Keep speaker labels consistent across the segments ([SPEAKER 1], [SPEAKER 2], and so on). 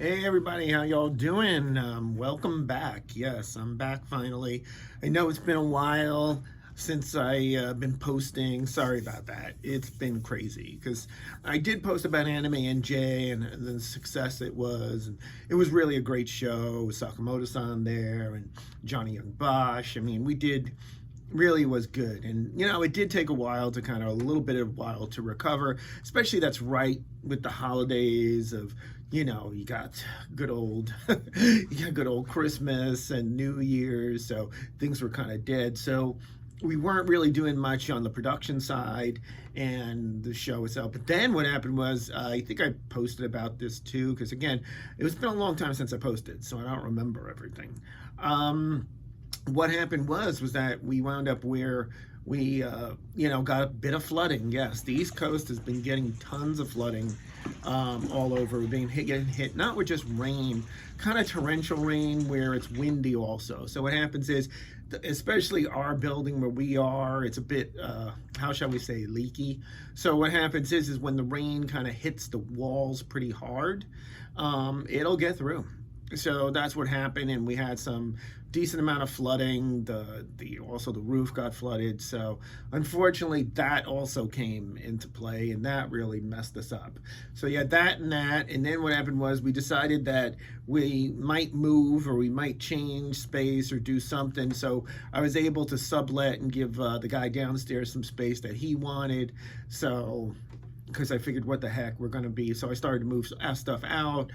[SPEAKER 1] Hey everybody, how y'all doing? Welcome back. Yes, I'm back finally. I know it's been a while since I been posting. Sorry about that. It's been crazy because I did post about Anime NJ and the success it was. And it was really a great show with Sakamoto-san there and Johnny Young Bosch. I mean, we did really was good, and it did take a while to kind of a little bit of a while to recover, especially that's right with the holidays of you got good old you got good old Christmas and New Year's, so things were kind of dead, so we weren't really doing much on the production side and the show itself. But then what happened was, I think I posted about this too, because again, it's been a long time since I posted, so I don't remember everything. What happened was that we wound up where we got a bit of flooding. Yes, the East Coast has been getting tons of flooding all over. We're getting hit not with just rain, kind of torrential rain where it's windy also. So what happens is, especially our building where we are, it's a bit how shall we say, leaky. So what happens is when the rain kind of hits the walls pretty hard, it'll get through. So that's what happened, and we had some decent amount of flooding. Also the roof got flooded, so unfortunately that also came into play, and that really messed us up. So yeah, that, and then what happened was we decided that we might move or we might change space or do something. So I was able to sublet and give the guy downstairs some space that he wanted. So because I figured, what the heck, we're going to be. So I started to move stuff out,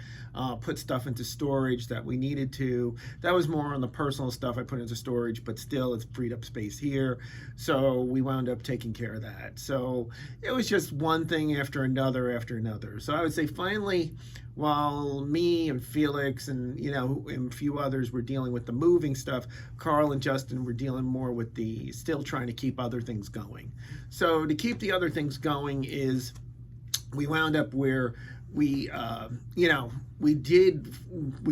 [SPEAKER 1] put stuff into storage that we needed to. That was more on the personal stuff I put into storage, but still it's freed up space here. So we wound up taking care of that. So it was just one thing after another after another. So I would say finally, while me and Felix and and a few others were dealing with the moving stuff, Carl and Justin were dealing more with the still trying to keep other things going. So to keep the other things going is, we wound up where we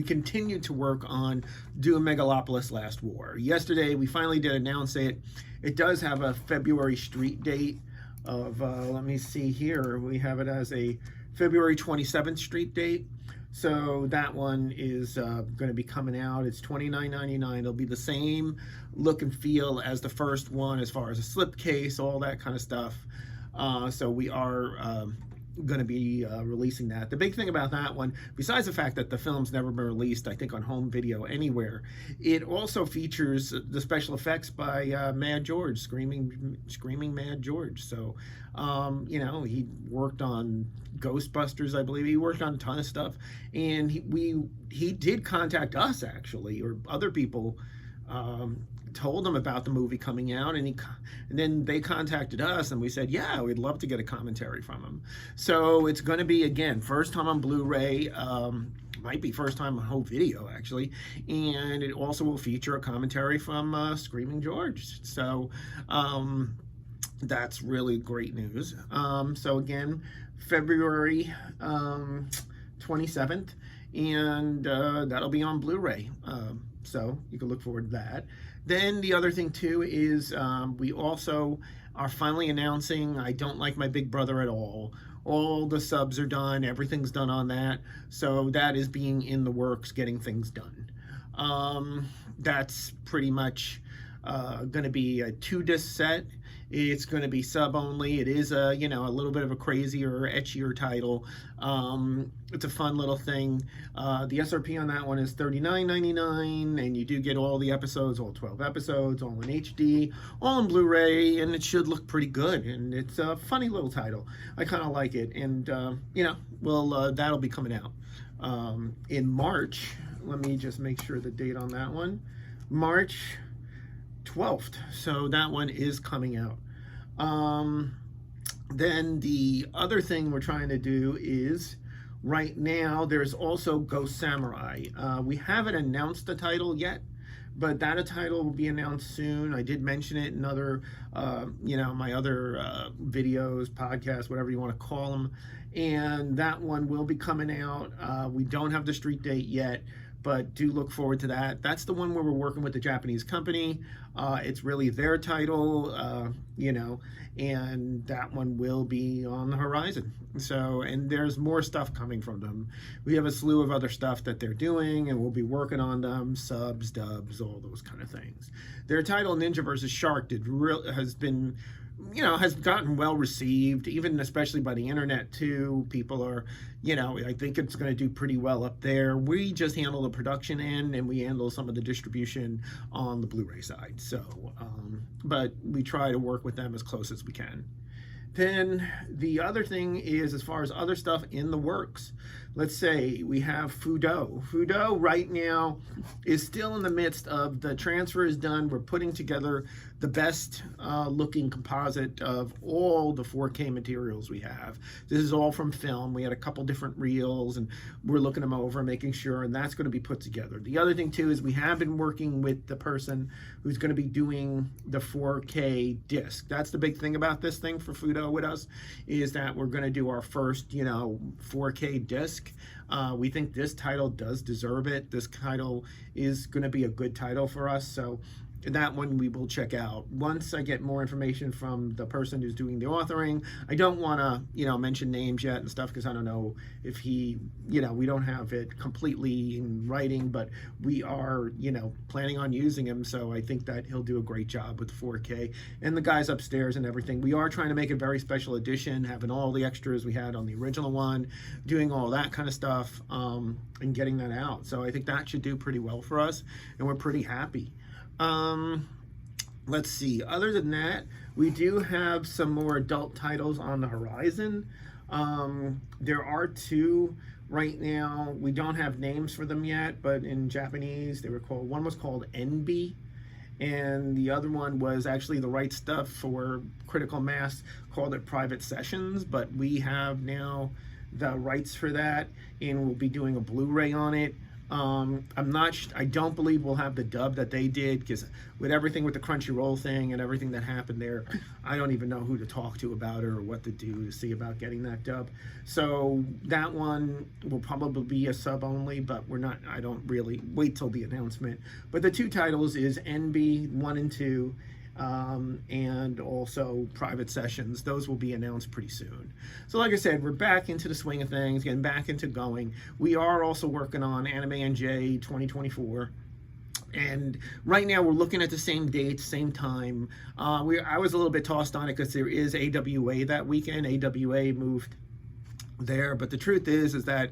[SPEAKER 1] continued to work on doing Megalopolis Last War. Yesterday we finally did announce it. It does have a February street date of let me see here, we have it as a February 27th street date. So that one is going to be coming out. It's $29.99. It'll be the same look and feel as the first one, as far as a slipcase, all that kind of stuff. So we are going to be releasing that. The big thing about that one, besides the fact that the film's never been released, I think, on home video anywhere, it also features the special effects by Mad George, screaming Mad George. So he worked on Ghostbusters, I believe. He worked on a ton of stuff, and he did contact us, actually, or other people told them about the movie coming out, and then they contacted us, and we said, yeah, we'd love to get a commentary from him. So it's going to be, again, first time on Blu-ray, might be first time on home video, actually, and it also will feature a commentary from Screaming George. So that's really great news. So again, February 27th, and that'll be on Blu-ray. So you can look forward to that. Then the other thing too is, we also are finally announcing I Don't Like My Big Brother at All. All the subs are done, everything's done on that. So that is being in the works, getting things done. That's pretty much going to be a 2-disc set. It's going to be sub only. It is a little bit of a crazier, etchier title. It's a fun little thing. The SRP on that one is $39.99, and you do get all the episodes, all 12 episodes, all in HD, all in Blu-ray, and it should look pretty good. And it's a funny little title. I kind of like it, and that'll be coming out in March. Let me just make sure the date on that one. March 12th. So that one is coming out. Then the other thing we're trying to do is, right now there's also Ghost Samurai. We haven't announced the title yet, but that title will be announced soon. I did mention it in other my other videos, podcasts, whatever you want to call them, and that one will be coming out. We don't have the street date yet, but do look forward to that. That's the one where we're working with the Japanese company. It's really their title, and that one will be on the horizon. So, and there's more stuff coming from them. We have a slew of other stuff that they're doing, and we'll be working on them, subs, dubs, all those kind of things. Their title, Ninja vs. Shark, has been, has gotten well received, even especially by the internet too. People are, I think it's going to do pretty well up there. We just handle the production end, and we handle some of the distribution on the Blu-ray side. So, but we try to work with them as close as we can. Then the other thing is, as far as other stuff in the works, let's say we have Fudo. Fudo right now is still in the midst of the transfer is done. We're putting together the best looking composite of all the 4K materials we have. This is all from film. We had a couple different reels, and we're looking them over, making sure, and that's going to be put together. The other thing too is we have been working with the person who's going to be doing the 4K disc. That's the big thing about this thing for Fudo with us, is that we're going to do our first 4K disc. We think this title does deserve it. This title is going to be a good title for us, so that one we will check out once I get more information from the person who's doing the authoring. I don't want to mention names yet and stuff, because I don't know if he, we don't have it completely in writing, but we are planning on using him, so I think that he'll do a great job with 4K and the guys upstairs and everything. We are trying to make a very special edition, having all the extras we had on the original one, doing all that kind of stuff, and getting that out. So I think that should do pretty well for us, and we're pretty happy. Let's see, other than that, we do have some more adult titles on the horizon. There are two right now. We don't have names for them yet, but in Japanese they were called, one was called NB, and the other one was actually the right stuff for Critical Mass, called it Private Sessions, but we have now the rights for that, and we'll be doing a Blu-ray on it. I don't believe we'll have the dub that they did, because with everything with the Crunchyroll thing and everything that happened there, I don't even know who to talk to about it or what to do to see about getting that dub. So that one will probably be a sub only, but I don't really wait till the announcement. But the two titles is NB 1 and 2, and also Private Sessions. Those will be announced pretty soon. So like I said, we're back into the swing of things, getting back into going. We are also working on Anime NJ 2024. And right now we're looking at the same dates, same time. I was a little bit tossed on it because there is AWA that weekend. AWA moved there, but the truth is that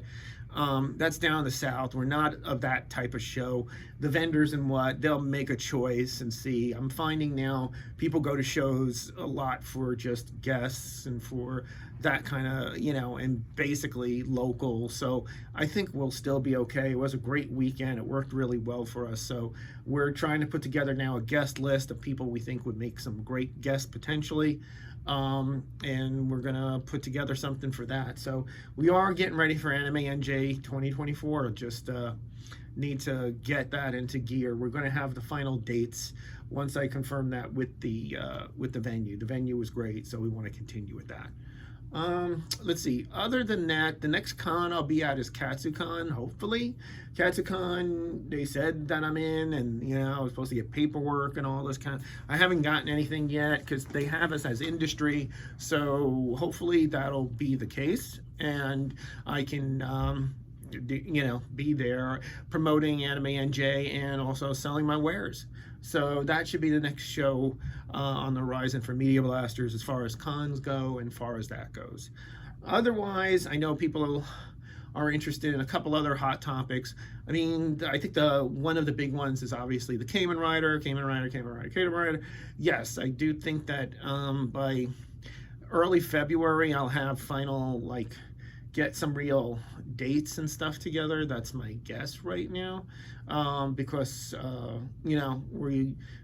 [SPEAKER 1] that's down the south. We're not of that type of show. The vendors and they'll make a choice and see. I'm finding now people go to shows a lot for just guests and for that kind of, and basically local. So I think we'll still be okay. It was a great weekend. It worked really well for us. So we're trying to put together now a guest list of people we think would make some great guests potentially. And we're gonna put together something for that. So we are getting ready for Anime NJ 2024. Just need to get that into gear. We're gonna have the final dates once I confirm that with the venue. The venue was great, so we want to continue with that. Let's see, other than that, the next con I'll be at is KatsuCon, hopefully. KatsuCon, they said that I'm in, and I was supposed to get paperwork and all this I haven't gotten anything yet because they have us as industry, so hopefully that'll be the case, and I can be there promoting Anime NJ and also selling my wares. So that should be the next show on the horizon for Media Blasters as far as cons go and far as that goes. Otherwise, I know people are interested in a couple other hot topics. I mean, I think one of the big ones is obviously the Kamen Rider. Yes, I do think that by early February I'll have final, get some real dates and stuff together. That's my guess right now, because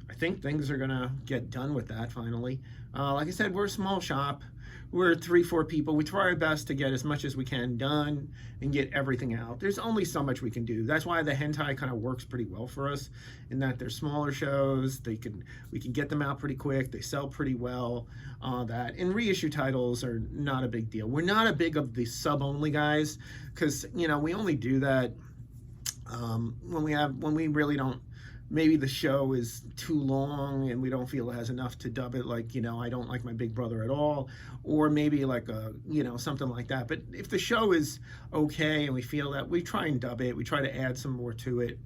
[SPEAKER 1] I think things are gonna get done with that finally. Like I said, we're a small shop. We're 3-4 people. We try our best to get as much as we can done and get everything out. There's only so much we can do. That's why the hentai kind of works pretty well for us, in that they're smaller shows. We can get them out pretty quick. They sell pretty well. And reissue titles are not a big deal. We're not a big of the sub-only guys, because we only do that When we really don't, maybe the show is too long and we don't feel it has enough to dub it, like, I don't like my big brother at all, or maybe like a, something like that. But if the show is okay and we feel that, we try and dub it, we try to add some more to it,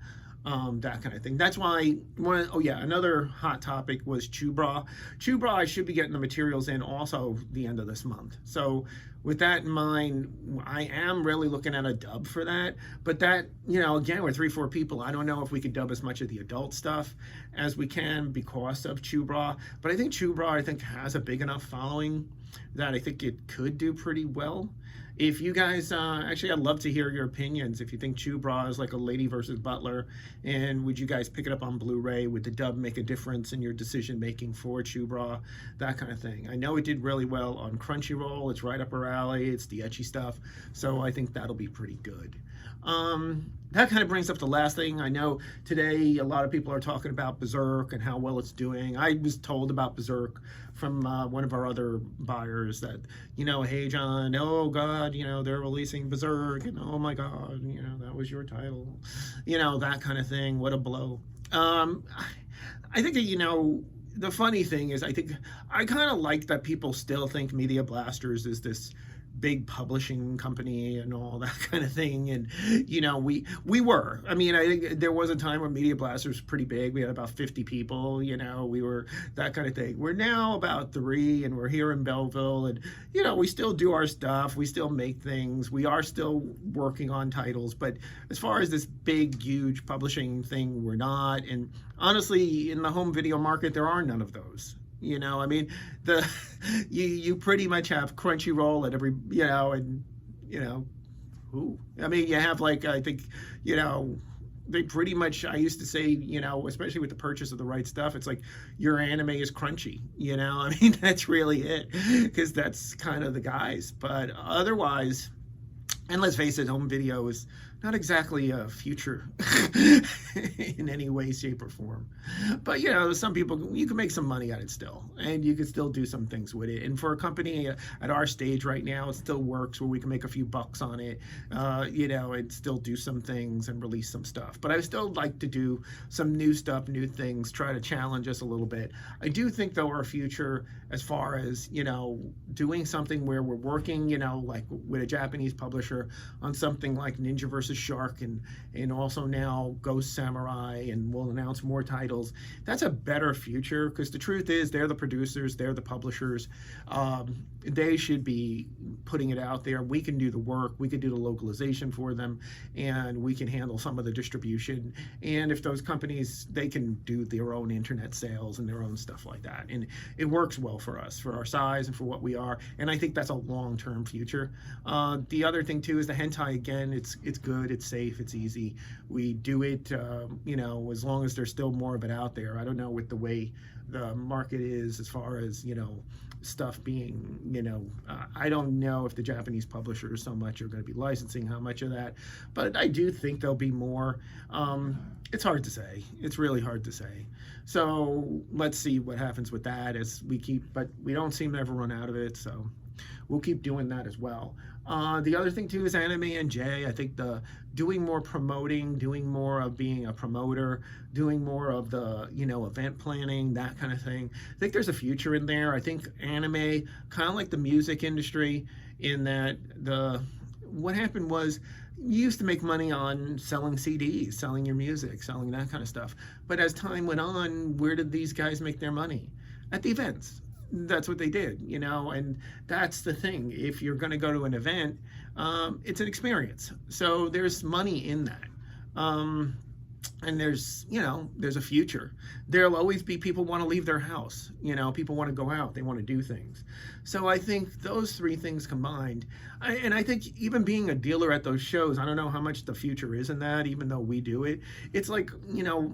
[SPEAKER 1] that kind of thing. That's why another hot topic was Chubra. Chubra, I should be getting the materials in also the end of this month. So with that in mind, I am really looking at a dub for that. But that, again, we're 3-4 people. I don't know if we could dub as much of the adult stuff as we can because of Chubra. But I think Chubra, has a big enough following that I think it could do pretty well. If you guys, actually, I'd love to hear your opinions. If you think Chubra is like a Lady versus Butler, and would you guys pick it up on Blu-ray? Would the dub make a difference in your decision making for Chubra? That kind of thing. I know it did really well on Crunchyroll. It's right up our alley. It's the ecchi stuff. So I think that'll be pretty good. That kind of brings up the last thing. I know today a lot of people are talking about Berserk and how well it's doing. I was told about Berserk from one of our other buyers that, hey John, oh God, they're releasing Berserk, and oh my God, that was your title, that kind of thing. What a blow. I think that, the funny thing is, I kind of like that people still think Media Blasters is this big publishing company and all that kind of thing. And we were, I think there was a time when Media Blasters was pretty big. We had about 50 people, we were that kind of thing. We're now about 3, and we're here in Belleville, and we still do our stuff, we still make things, we are still working on titles, but as far as this big huge publishing thing, we're not. And honestly, in the home video market, there are none of those. You pretty much have Crunchyroll at every, and who? You have, like, I think, they pretty much, I used to say, especially with the purchase of the right stuff, it's like your anime is Crunchy, that's really it, because that's kind of the guys. But otherwise, and let's face it, home video is not exactly a future in any way, shape, or form. But, some people, you can make some money at it still, and you can still do some things with it. And for a company at our stage right now, it still works where we can make a few bucks on it, and still do some things and release some stuff. But I still like to do some new stuff, new things, try to challenge us a little bit. I do think, though, our future, as far as, doing something where we're working, like with a Japanese publisher on something like Ninja vs. Shark, and also now Ghost Samurai, and we'll announce more titles. That's a better future, because the truth is, they're the producers, they're the publishers. They should be putting it out there. We can do the work, we can do the localization for them, and we can handle some of the distribution. And if those companies, they can do their own internet sales and their own stuff like that, and it works well for us, for our size and for what we are. And I think that's a long-term future. The other thing too is the hentai. Again, it's good, it's safe, it's easy. We do it, as long as there's still more of it out there. I don't know with the way the market is as far as, stuff being, I don't know if the Japanese publishers so much are going to be licensing how much of that, but I do think there'll be more. It's hard to say. It's really hard to say. So let's see what happens with that as we keep, but we don't seem to ever run out of it, so we'll keep doing that as well. The other thing too is Anime and J. I think doing more promoting, doing more of being a promoter, doing more of the, event planning, that kind of thing. I think there's a future in there. I think anime, kind of like the music industry, in that what happened was, you used to make money on selling CDs, selling your music, selling that kind of stuff. But as time went on, where did these guys make their money? At the events. That's what they did, and that's the thing. If you're going to go to an event, it's an experience. So there's money in that. And there's a future. There'll always be people want to leave their house. People want to go out. They want to do things. So I think those 3 things combined, and I think even being a dealer at those shows, I don't know how much the future is in that, even though we do it. It's like,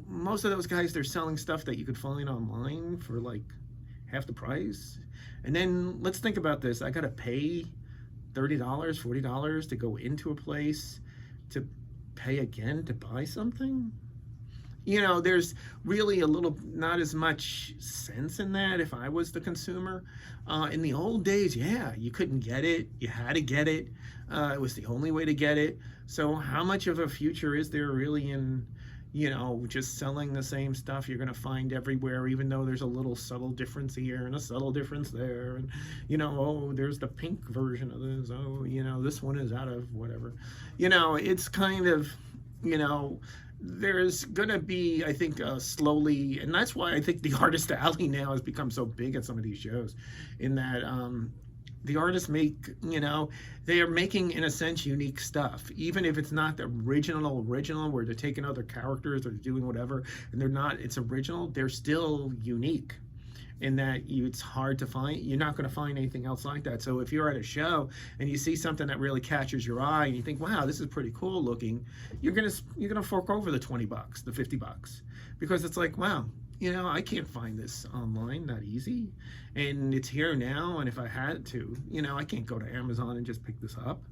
[SPEAKER 1] most of those guys, they're selling stuff that you could find online for like half the price. And then let's think about this. I got to pay $30, $40 to go into a place to pay again to buy something. there's really a little, not as much sense in that if I was the consumer. In the old days, yeah, you couldn't get it. You had to get it. It was the only way to get it. So how much of a future is there really in, just selling the same stuff you're going to find everywhere, even though there's a little subtle difference here and a subtle difference there. And, oh, there's the pink version of this. Oh, this one is out of whatever. It's kind of, there's going to be, I think, slowly, and that's why I think the Artist Alley now has become so big at some of these shows, in that the artists make, they are making, in a sense, unique stuff. Even if it's not the original, where they're taking other characters or doing whatever, and they're not, it's original, they're still unique. In that it's hard to find, you're not going to find anything else like that. So if you're at a show and you see something that really catches your eye and you think, wow, this is pretty cool looking, you're gonna fork over the $20, the $50, because it's like, wow, I can't find this online that easy, and it's here now. And if I had to, I can't go to Amazon and just pick this up,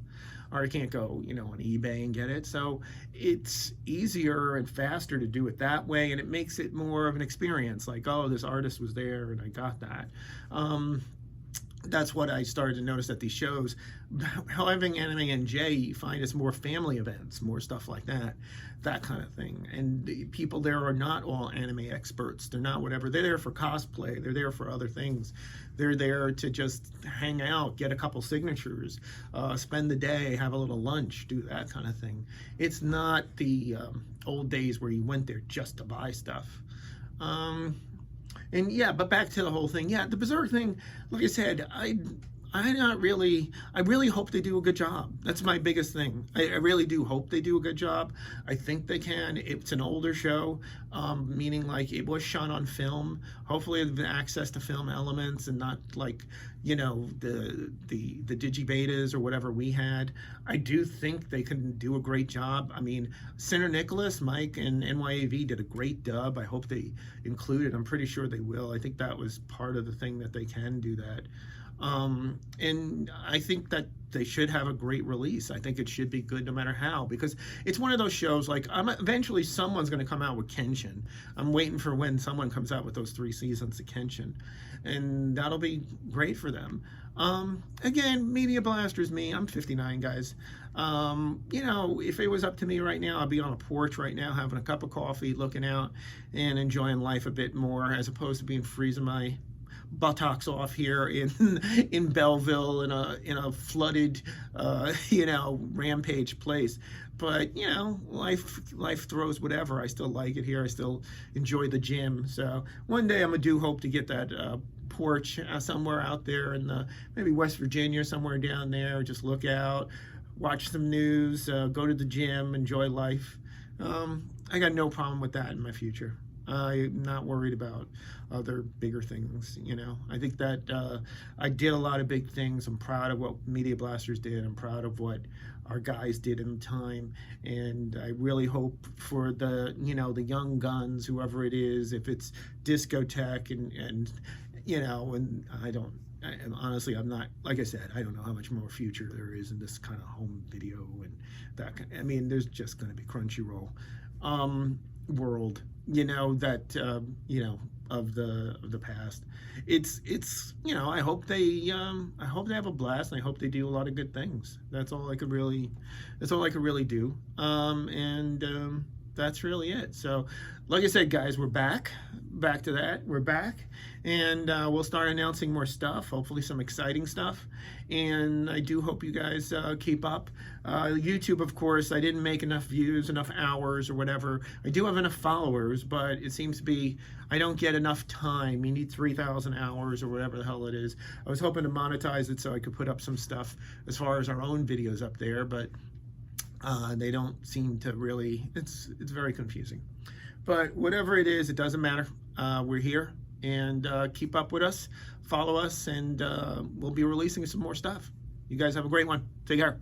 [SPEAKER 1] or I can't go, on eBay and get it. So it's easier and faster to do it that way, and it makes it more of an experience. Like, oh, this artist was there and I got that. That's what I started to notice at these shows. Having Anime NJ, you find it's more family events, more stuff like that kind of thing. And the people there are not all anime experts. They're not whatever. They're there for cosplay. They're there for other things. They're there to just hang out, get a couple signatures, spend the day, have a little lunch, do that kind of thing. It's not the old days where you went there just to buy stuff. And yeah, but back to the whole thing. Yeah, the Berserk thing, like I said, I really hope they do a good job. That's my biggest thing. I really do hope they do a good job. I think they can. It's an older show, meaning like it was shot on film. Hopefully they have access to film elements and not like, the digibetas or whatever we had. I do think they can do a great job. I mean, Senator Nicholas, Mike, and NYAV did a great dub. I hope they include it. I'm pretty sure they will. I think that was part of the thing, that they can do that. And I think that they should have a great release. I think it should be good no matter how, because it's one of those shows, like, eventually someone's going to come out with Kenshin. I'm waiting for when someone comes out with those 3 seasons of Kenshin, and that'll be great for them. Again, Media Blaster's me. I'm 59, guys. If it was up to me right now, I'd be on a porch right now having a cup of coffee, looking out and enjoying life a bit more, as opposed to being freezing my buttocks off here in Belleville in a flooded rampage place. But life throws whatever. I still like it here. I still enjoy the gym. So one day I do hope to get that porch somewhere out there in maybe West Virginia, somewhere down there. Just look out, watch some news, go to the gym, enjoy life. I got no problem with that in my future. I'm not worried about other bigger things. I think that I did a lot of big things. I'm proud of what Media Blasters did. I'm proud of what our guys did in time, and I really hope for the the young guns, whoever it is, if it's Discotek and honestly, I'm not, like I said, I don't know how much more future there is in this kind of home video and that. I mean, there's just going to be Crunchyroll world, of the past. It's I hope they have a blast, and I hope they do a lot of good things. That's all I could really do. That's really it. So, like I said, guys, we're back to that. We're back, and we'll start announcing more stuff, hopefully some exciting stuff. And I do hope you guys keep up. YouTube, of course, I didn't make enough views, enough hours, or whatever. I do have enough followers, but it seems to be I don't get enough time. You need 3,000 hours or whatever the hell it is. I was hoping to monetize it so I could put up some stuff as far as our own videos up there, but they don't seem to really. It's very confusing. But whatever it is, it doesn't matter. We're here, and keep up with us, follow us, and we'll be releasing some more stuff. You guys have a great one. Take care.